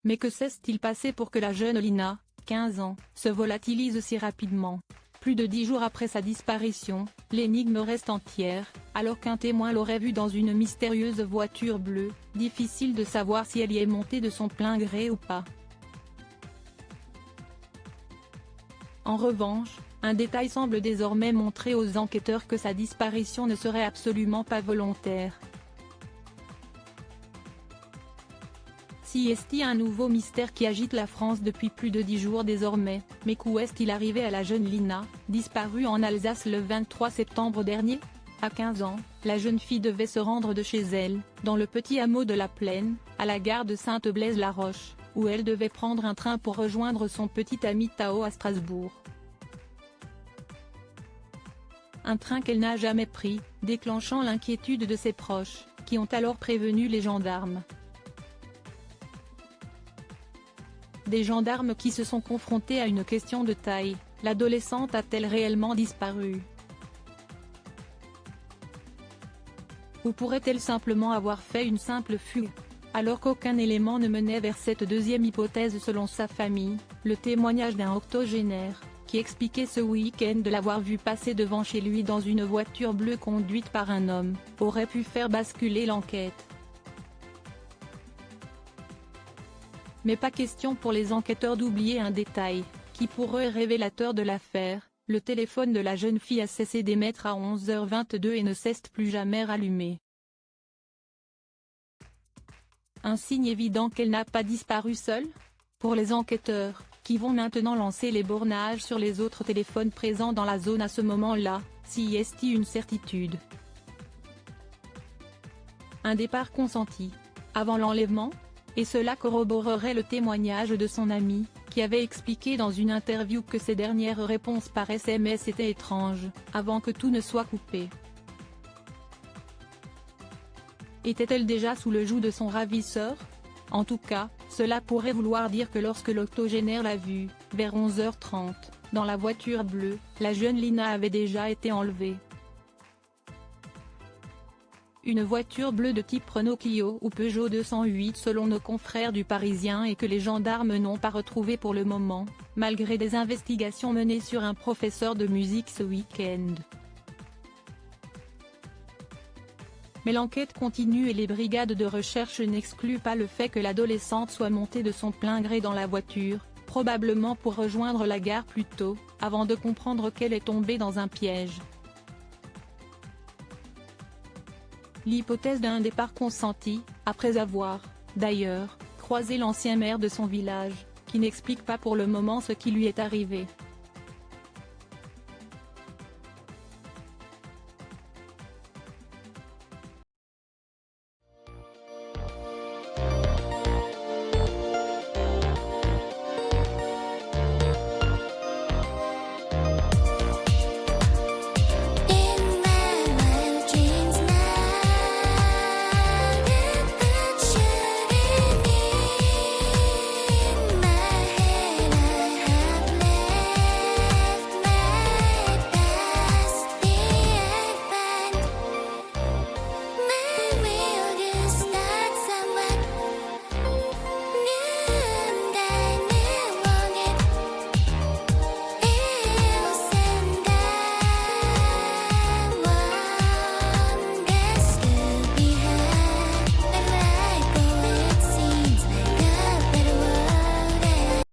Mais que s'est-il passé pour que la jeune Lina, 15 ans, se volatilise si rapidement? Plus de 10 jours après sa disparition, l'énigme reste entière, alors qu'un témoin l'aurait vue dans une mystérieuse voiture bleue, difficile de savoir si elle y est montée de son plein gré ou pas. En revanche, un détail semble désormais montrer aux enquêteurs que sa disparition ne serait absolument pas volontaire. Si est-il un nouveau mystère qui agite la France depuis plus de 10 jours désormais, mais qu'où est-il arrivé à la jeune Lina, disparue en Alsace le 23 septembre dernier? À 15 ans, la jeune fille devait se rendre de chez elle, dans le petit hameau de la Plaine, à la gare de Sainte-Blaise-la-Roche, où elle devait prendre un train pour rejoindre son petit ami Tao à Strasbourg. Un train qu'elle n'a jamais pris, déclenchant l'inquiétude de ses proches, qui ont alors prévenu les gendarmes. Des gendarmes qui se sont confrontés à une question de taille: l'adolescente a-t-elle réellement disparu? Ou pourrait-elle simplement avoir fait une simple fugue? Alors qu'aucun élément ne menait vers cette deuxième hypothèse selon sa famille, le témoignage d'un octogénaire, qui expliquait ce week-end de l'avoir vue passer devant chez lui dans une voiture bleue conduite par un homme, aurait pu faire basculer l'enquête. Mais pas question pour les enquêteurs d'oublier un détail, qui pour eux est révélateur de l'affaire: le téléphone de la jeune fille a cessé d'émettre à 11h22 et ne s'est plus jamais rallumé. Un signe évident qu'elle n'a pas disparu seule? Pour les enquêteurs, qui vont maintenant lancer les bornages sur les autres téléphones présents dans la zone à ce moment-là, si est-il une certitude? Un départ consenti avant l'enlèvement? Et cela corroborerait le témoignage de son ami, qui avait expliqué dans une interview que ses dernières réponses par SMS étaient étranges, avant que tout ne soit coupé. Était-elle déjà sous le joug de son ravisseur? En tout cas, cela pourrait vouloir dire que lorsque l'octogénaire l'a vue, vers 11h30, dans la voiture bleue, la jeune Lina avait déjà été enlevée. Une voiture bleue de type Renault Clio ou Peugeot 208 selon nos confrères du Parisien, et que les gendarmes n'ont pas retrouvée pour le moment, malgré des investigations menées sur un professeur de musique ce week-end. Mais l'enquête continue et les brigades de recherche n'excluent pas le fait que l'adolescente soit montée de son plein gré dans la voiture, probablement pour rejoindre la gare plus tôt, avant de comprendre qu'elle est tombée dans un piège. L'hypothèse d'un départ consenti, après avoir, d'ailleurs, croisé l'ancien maire de son village, qui n'explique pas pour le moment ce qui lui est arrivé.